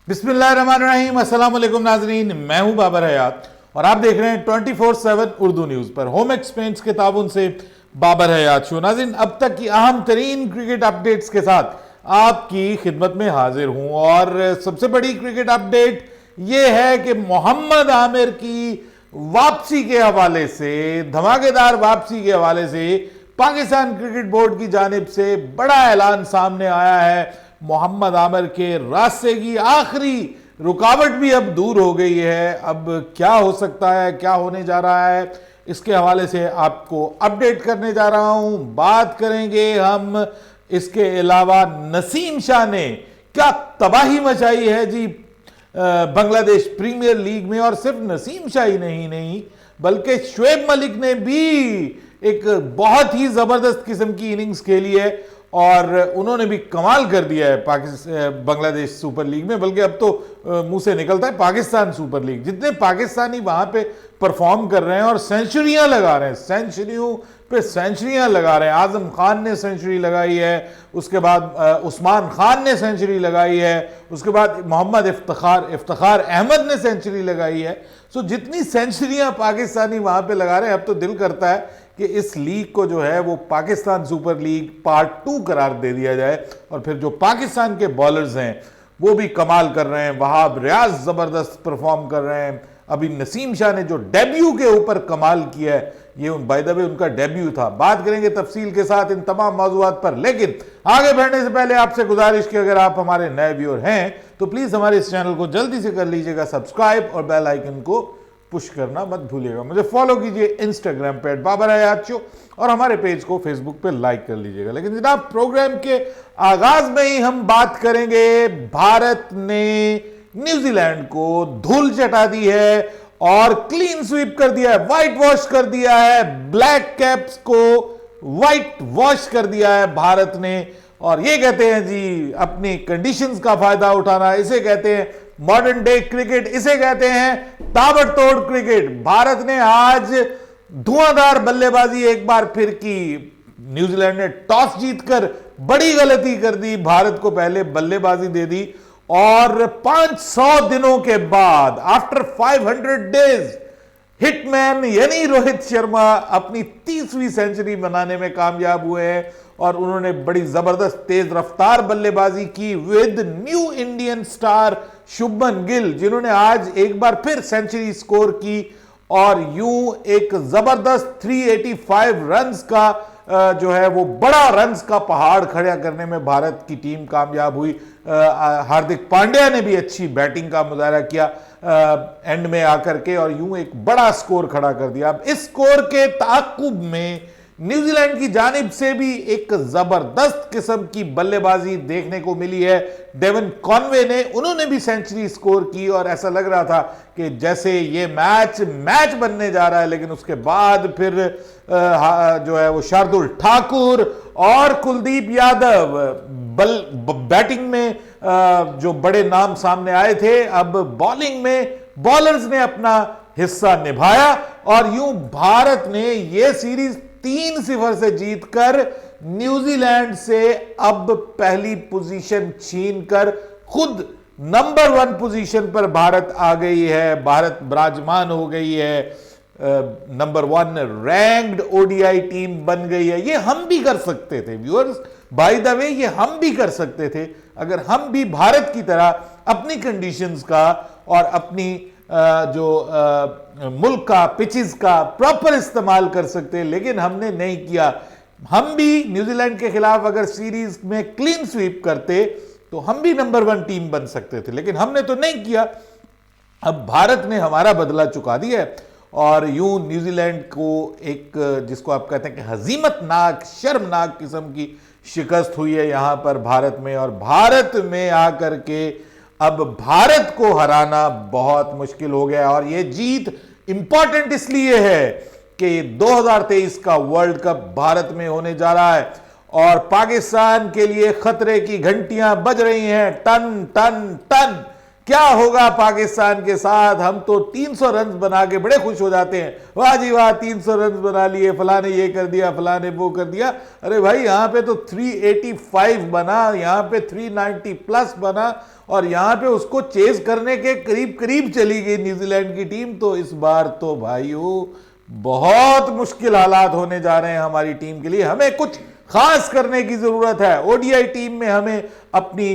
बिस्मिल्लाहिर्रहमानिर्रहीम, अस्सलाम वालेकुम नाजरीन। मैं हूं बाबर हयात और आप देख रहे हैं 24/7 उर्दू न्यूज पर होम एक्सपेंस के ताबुन से बाबर हयात शो। नाजरीन, अब तक की अहम तरीन क्रिकेट अपडेट्स के साथ आपकी खिदमत में हाजिर हूं और सबसे बड़ी क्रिकेट अपडेट यह है कि मोहम्मद आमिर की वापसी के हवाले से, धमाकेदार वापसी के हवाले से पाकिस्तान क्रिकेट बोर्ड की जानिब से बड़ा ऐलान सामने आया है। मोहम्मद आमिर के रास्ते की आखिरी रुकावट भी अब दूर हो गई है। अब क्या हो सकता है, क्या होने जा रहा है, इसके हवाले से आपको अपडेट करने जा रहा हूं। बात करेंगे हम इसके अलावा नसीम शाह ने क्या तबाही मचाई है जी बांग्लादेश प्रीमियर लीग में, और सिर्फ नसीम शाह ही नहीं बल्कि शुएब मलिक ने भी एक बहुत ही जबरदस्त किस्म की इनिंग्स खेली है और उन्होंने भी कमाल कर दिया है बांग्लादेश सुपर लीग में। बल्कि अब तो मुंह से निकलता है पाकिस्तान सुपर लीग। जितने पाकिस्तानी वहां पे परफॉर्म कर रहे हैं और सेंचुरियां लगा रहे हैं, सेंचुरियों पे सेंचुरियां लगा रहे हैं। आजम खान ने सेंचुरी लगाई है, उसके बाद उस्मान खान ने सेंचुरी लगाई है, उसके बाद मोहम्मद इफ्तिखार अहमद ने सेंचुरी लगाई है। सो जितनी सेंचुरियां पाकिस्तानी वहां पे लगा रहे हैं, अब तो दिल करता है कि इस लीग को जो है वो पाकिस्तान सुपर लीग पार्ट 2 करार दे दिया जाए और फिर जो पाकिस्तान के बॉलर्स हैं वो भी कमाल कर रहे हैं। वहाब रियाज जबरदस्त परफॉर्म कर रहे हैं। अभी नसीम शाह ने जो डेब्यू के ऊपर कमाल किया है, ये बाय द वे उनका डेब्यू था। बात करेंगे तफसील के साथ इन तमाम मौज़ूआत पर, लेकिन आगे बढ़ने से पहले आपसे गुजारिश कि अगर आप हमारे नए व्यूअर हैं तो प्लीज हमारे इस चैनल को जल्दी से कर लीजिएगा सब्सक्राइब और बेल आइकन को पुश करना मत भूलिएगा। मुझे फॉलो कीजिए इंस्टाग्राम पे @बाबर हयात शो और हमारे पेज को फेसबुक पे लाइक कर लीजिएगा। लेकिन जनाब, प्रोग्राम के आगाज में ही हम बात करेंगे, भारत ने न्यूजीलैंड को धूल चटा दी है और क्लीन स्वीप कर दिया है, व्हाइट वॉश कर दिया है, ब्लैक कैप्स को व्हाइट वॉश कर दिया है भारत ने। और ये कहते हैं जी अपनी कंडीशंस का फायदा उठाना, इसे कहते हैं मॉडर्न डे क्रिकेट, इसे कहते हैं ताबड़तोड़ क्रिकेट। भारत ने आज धुआंधार बल्लेबाजी एक बार फिर की। न्यूजीलैंड ने टॉस जीतकर बड़ी गलती कर दी, भारत को पहले बल्लेबाजी दे दी और 500 दिनों के बाद, आफ्टर 500 डेज, हिटमैन यानी रोहित शर्मा अपनी 30वीं सेंचुरी बनाने में कामयाब हुए हैं और उन्होंने बड़ी जबरदस्त तेज रफ्तार बल्लेबाजी की with new Indian star Shubman Gill, जिन्होंने आज एक बार फिर सेंचुरी स्कोर की और यूं एक जबरदस्त 385 रन्स का जो है वो बड़ा रन्स का पहाड़ खड़ा करने में भारत की टीम कामयाब हुई। हार्दिक पांड्या ने भी अच्छी बैटिंग का मुजाहरा किया एंड में आकर के और यूं एक बड़ा स्कोर खड़ा कर दिया। अब इस स्कोर के ताक़ुब में न्यूजीलैंड की जानिब से भी एक जबरदस्त किस्म की बल्लेबाजी देखने को मिली है। डेवन कॉनवे ने, उन्होंने भी सेंचुरी स्कोर की और ऐसा लग रहा था कि जैसे ये मैच बनने जा रहा है। लेकिन उसके बाद फिर जो है वो शार्दुल ठाकुर और कुलदीप यादव बैटिंग में जो बड़े नाम सामने आए थे, अब बॉलिंग में बॉलर्स ने अपना हिस्सा निभाया और यूं भारत ने यह सीरीज 3-0 से जीतकर न्यूजीलैंड से अब पहली पोजीशन छीनकर खुद नंबर 1 पोजीशन पर भारत आ गई है। भारत विराजमान हो गई है, नंबर 1 रैंक्ड ओडीआई टीम बन गई है। ये हम भी कर सकते थे व्यूअर्स, बाय द वे ये हम भी कर सकते थे अगर हम भी भारत की तरह अपनी कंडीशंस का और अपनी जो मुल्क का पिचेस का प्रॉपर इस्तेमाल कर सकते, लेकिन हमने नहीं किया। हम भी न्यूजीलैंड के खिलाफ अगर सीरीज में क्लीन स्वीप करते तो हम भी नंबर 1 टीम बन सकते थे, लेकिन हमने तो नहीं किया। अब भारत ने हमारा बदला चुका दिया है और यूं न्यूजीलैंड को एक, जिसको आप कहते हैं कि हजीमतनाक, शर्मनाक किस्म की शिकस्त हुई है यहां पर भारत में। और भारत में आकर के अब भारत को हराना बहुत मुश्किल हो गया और यह जीत इंपॉर्टेंट इसलिए है कि 2023 का वर्ल्ड कप भारत में होने जा रहा है और पाकिस्तान के लिए खतरे की घंटियां बज रही हैं, टन टन टन, क्या होगा पाकिस्तान के साथ? हम तो 300 रन बना के बड़े खुश हो जाते हैं, वाह जी वाह 300 रन बना लिए, फला ने ये कर दिया, फला ने वो कर दिया। अरे भाई यहाँ पे तो 385 बना, यहाँ पे 390 प्लस बना, और यहाँ पे उसको चेज करने के करीब करीब चली गई न्यूजीलैंड की टीम। तो इस बार तो भाइयों बहुत मुश्किल हालात होने जा रहे हैं हमारी टीम के लिए। हमें कुछ खास करने की जरूरत है। ओडीआई टीम में हमें अपनी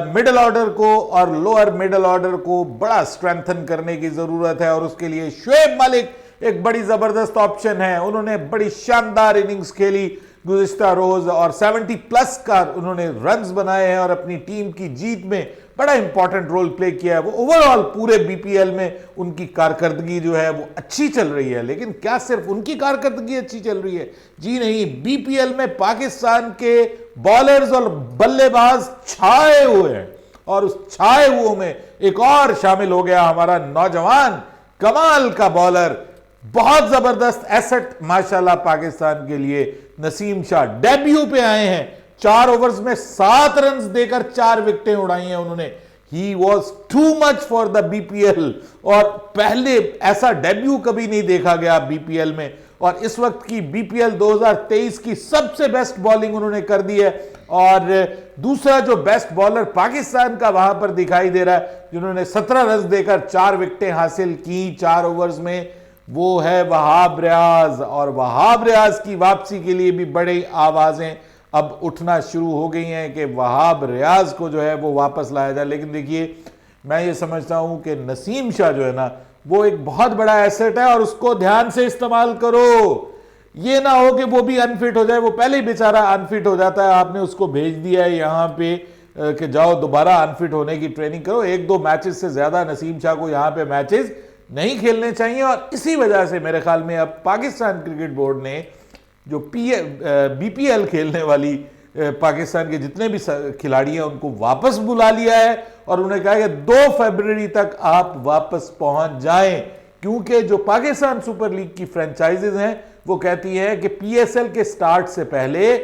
मिडिल ऑर्डर को और लोअर मिडिल ऑर्डर को बड़ा स्ट्रेंथन करने की जरूरत है, और उसके लिए शोएब मलिक एक बड़ी जबरदस्त ऑप्शन है। उन्होंने बड़ी शानदार इनिंग्स खेली गुज़िश्ता रोज, और 70 प्लस का उन्होंने रन्स बनाए हैं और अपनी टीम की जीत में बड़ा इंपॉर्टेंट रोल प्ले किया है। वो ओवरऑल पूरे बीपीएल में उनकी कारकर्दगी जो है वो अच्छी चल रही है। लेकिन क्या सिर्फ उनकी कारकर्दगी अच्छी चल रही है? जी नहीं, बीपीएल में पाकिस्तान के बॉलर्स और बल्लेबाज छाए हुए हैं, और उस छाए हुओं में एक और शामिल हो गया हमारा नौजवान कमाल का बॉलर, बहुत जबरदस्त एसेट माशाल्लाह पाकिस्तान के लिए, नसीम शाह। डेब्यू पे आए हैं, 4 ओवर्स में 7 रन देकर 4 विकेटें उड़ाई हैं उन्होंने। He was too much for the BPL, और पहले ऐसा डेब्यू कभी नहीं देखा गया बीपीएल में। और इस वक्त की बीपीएल 2023 की सबसे बेस्ट बॉलिंग उन्होंने कर दी है। और दूसरा जो बेस्ट बॉलर पाकिस्तान का वहां पर दिखाई दे रहा है, जिन्होंने 17 रन देकर 4 विकेटें हासिल की 4 ओवर्स में, वो है वहाब रियाज। और वहाब रियाज की वापसी के लिए भी बड़ी आवाजें अब उठना शुरू हो गई हैं कि वहाब रियाज को जो है वो वापस लाया जाए। लेकिन देखिए, मैं ये समझता हूं कि नसीम शाह जो है ना, वो एक बहुत बड़ा एसेट है, और उसको ध्यान से इस्तेमाल करो। ये ना हो कि वो भी अनफिट हो जाए। वो पहले ही बेचारा अनफिट हो जाता है, आपने उसको भेज दिया है यहाँ पे कि जाओ दोबारा अनफिट होने की ट्रेनिंग करो। 1-2 मैचेस से ज्यादा नसीम शाह को यहाँ पे मैचेस नहीं खेलने चाहिए। और इसी वजह से मेरे ख्याल में अब पाकिस्तान क्रिकेट बोर्ड ने जो बीपीएल खेलने वाली पाकिस्तान के जितने भी खिलाड़ी हैं उनको वापस बुला लिया है, और उन्हें कहा कि 2 फरवरी तक आप वापस पहुंच जाएं, क्योंकि जो पाकिस्तान सुपर लीग की फ्रेंचाइजेज हैं वो कहती हैं कि पीएसएल के स्टार्ट से पहले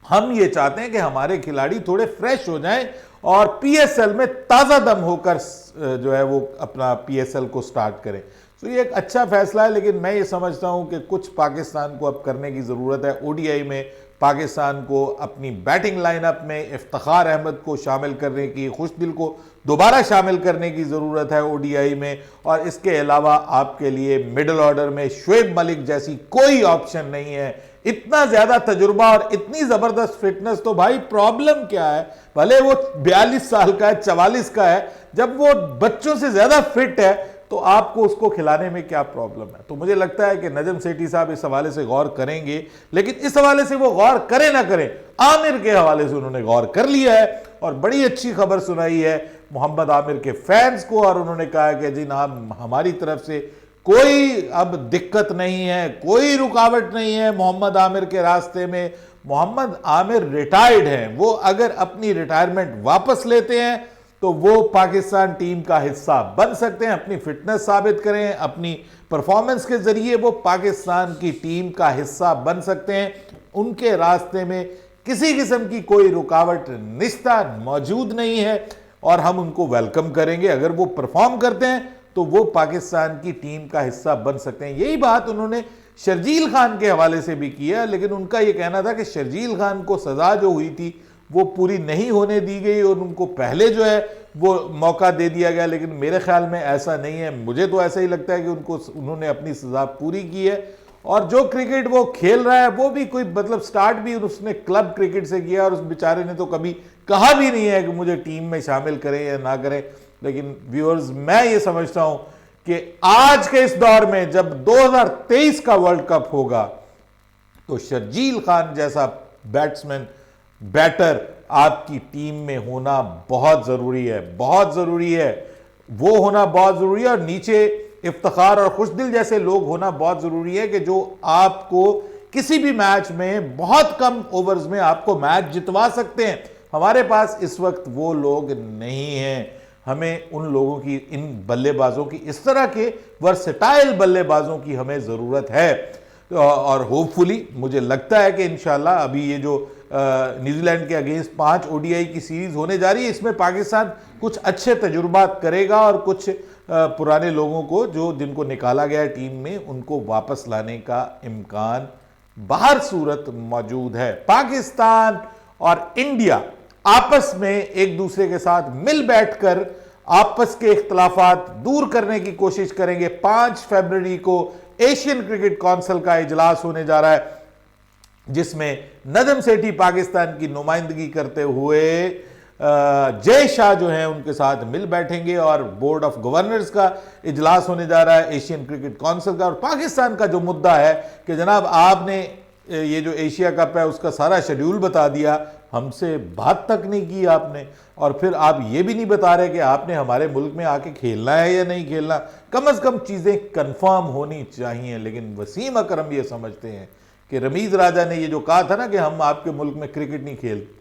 हम ये चाहते हैं कि हमारे खिलाड़ी थोड़े फ्रेश हो जाएं और पीएसएल में ताजा दम होकर जो है वो अपना पीएसएल को स्टार्ट करें। तो ये एक अच्छा फैसला है। लेकिन मैं ये समझता हूं कि कुछ पाकिस्तान को अब करने की जरूरत है। ओडीआई में पाकिस्तान को अपनी बैटिंग लाइनअप में इफ्तिखार अहमद को शामिल करने की, खुशदिल को दोबारा शामिल करने की ज़रूरत है ओडीआई में। और इसके अलावा आपके लिए मिडिल ऑर्डर में शोएब मलिक जैसी कोई ऑप्शन नहीं है। इतना ज़्यादा तजुर्बा और इतनी ज़बरदस्त फिटनेस, तो भाई प्रॉब्लम क्या है? भले वो 42 साल का है, 44 का है, जब वो बच्चों से ज़्यादा फिट है तो आपको उसको खिलाने में क्या प्रॉब्लम है? तो मुझे लगता है कि नजम सेठी साहब इस हवाले से गौर करेंगे। लेकिन इस हवाले से वो गौर करें ना करें, आमिर के हवाले से उन्होंने गौर कर लिया है और बड़ी अच्छी खबर सुनाई है मोहम्मद आमिर के फैंस को। और उन्होंने कहा कि जी ना, हमारी तरफ से कोई अब दिक्कत नहीं है, कोई रुकावट नहीं है मोहम्मद आमिर के रास्ते में। मोहम्मद आमिर रिटायर्ड हैं, वो अगर अपनी रिटायरमेंट वापस लेते हैं तो वो पाकिस्तान टीम का हिस्सा बन सकते हैं। अपनी फिटनेस साबित करें, अपनी परफॉर्मेंस के जरिए वो पाकिस्तान की टीम का हिस्सा बन सकते हैं। उनके रास्ते में किसी किस्म की कोई रुकावट निश्ता मौजूद नहीं है, और हम उनको वेलकम करेंगे। अगर वो परफॉर्म करते हैं तो वो पाकिस्तान की टीम का हिस्सा बन सकते हैं। यही बात उन्होंने शर्जील खान के हवाले से भी किया, लेकिन उनका यह कहना था कि शर्जील खान को सजा जो हुई थी वो पूरी नहीं होने दी गई और उनको पहले जो है वो मौका दे दिया गया। लेकिन मेरे ख्याल में ऐसा नहीं है। मुझे तो ऐसा ही लगता है कि उन्होंने अपनी सजा पूरी की है, और जो क्रिकेट वो खेल रहा है वो भी कोई मतलब स्टार्ट भी उसने क्लब क्रिकेट से किया, और उस बेचारे ने तो कभी कहा भी नहीं है कि मुझे टीम में शामिल करें या ना करें। लेकिन व्यूअर्स, मैं ये समझता हूं कि आज के इस दौर में जब 2023 का वर्ल्ड कप होगा तो शर्जील खान जैसा बैट्समैन, बैटर आपकी टीम में होना बहुत जरूरी है, बहुत जरूरी है। वो होना बहुत जरूरी है, और नीचे इफ्तिखार और खुशदिल जैसे लोग होना बहुत जरूरी है कि जो आपको किसी भी मैच में बहुत कम ओवर्स में आपको मैच जितवा सकते हैं। हमारे पास इस वक्त वो लोग नहीं हैं। हमें उन लोगों की, इन बल्लेबाजों की, इस तरह के वर्सेटाइल बल्लेबाजों की हमें जरूरत है। और होपफुली मुझे लगता है कि इंशाल्लाह अभी ये जो न्यूजीलैंड के अगेंस्ट 5 ओडीआई की सीरीज होने जा रही है, इसमें पाकिस्तान कुछ अच्छे तजुर्बात करेगा और कुछ पुराने लोगों को जो जिनको निकाला गया टीम में उनको वापस लाने का इम्कान बाहर सूरत मौजूद है। पाकिस्तान और इंडिया आपस में एक दूसरे के साथ मिल बैठकर आपस के इख्तलाफात दूर करने की कोशिश करेंगे। 5 फरवरी को एशियन क्रिकेट काउंसिल का इजलास होने जा रहा है, जिसमें नजम सेठी पाकिस्तान की नुमाइंदगी करते हुए जय शाह जो हैं उनके साथ मिल बैठेंगे और बोर्ड ऑफ गवर्नर्स का इजलास होने जा रहा है एशियन क्रिकेट काउंसिल का। और पाकिस्तान का जो मुद्दा है कि जनाब आपने ये जो एशिया कप है उसका सारा शेड्यूल बता दिया, हमसे बात तक नहीं की आपने, और फिर आप ये भी नहीं बता रहे कि आपने हमारे मुल्क में आके खेलना है या नहीं खेलना। कम से कम चीज़ें कंफर्म होनी चाहिए। लेकिन वसीम अकरम ये समझते हैं कि रमीज राजा ने ये जो कहा था ना कि हम आपके मुल्क में क्रिकेट नहीं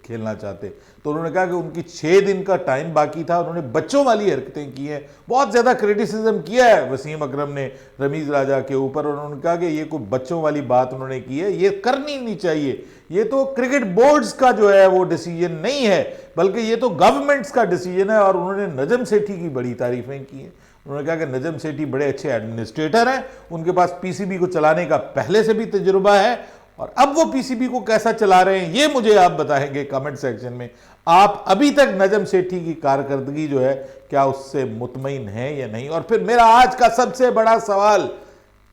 खेलना चाहते, तो उन्होंने कहा कि उनकी 6 दिन का टाइम बाकी था, उन्होंने बच्चों वाली हरकतें की हैं। बहुत ज़्यादा क्रिटिसिज्म किया है वसीम अकरम ने रमीज राजा के ऊपर, और उन्होंने कहा कि ये कोई बच्चों वाली बात उन्होंने की है, ये करनी नहीं चाहिए। ये तो क्रिकेट बोर्ड्स का जो है वो डिसीजन नहीं है, बल्कि ये तो गवर्नमेंट्स का डिसीजन है। और उन्होंने नजम सेठी की बड़ी तारीफें की हैं। उन्होंने कहा कि नजम सेठी बड़े अच्छे एडमिनिस्ट्रेटर हैं, उनके पास पीसीबी को चलाने का पहले से भी तजुर्बा है, और अब वो पीसीबी को कैसा चला रहे हैं ये मुझे आप बताएंगे कमेंट सेक्शन में। आप अभी तक नजम सेठी की कारकर्दगी जो है क्या उससे मुतमईन है या नहीं। और फिर मेरा आज का सबसे बड़ा सवाल,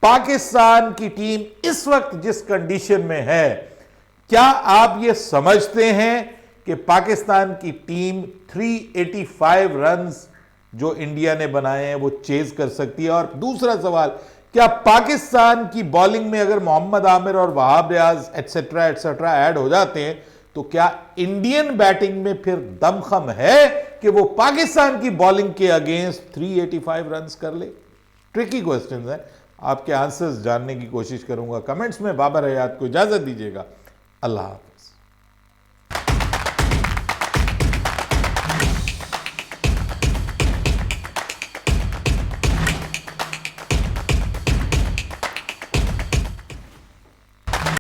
पाकिस्तान की टीम इस वक्त जिस कंडीशन में है, क्या आप ये समझते हैं कि पाकिस्तान की टीम 385 रन्स जो इंडिया ने बनाए हैं वो चेज कर सकती है? और दूसरा सवाल, क्या पाकिस्तान की बॉलिंग में अगर मोहम्मद आमिर और Wahab Riaz etcetera etcetera add हो जाते हैं तो क्या इंडियन बैटिंग में फिर दमखम है कि वो पाकिस्तान की बॉलिंग के अगेंस्ट 385 रन्स कर ले? ट्रिकी क्वेश्चन है, आपके आंसर्स जानने की कोशिश करूंगा कमेंट्स में। बाबर हयात को इजाजत दीजिएगा। अल्लाह हाफ़िज़।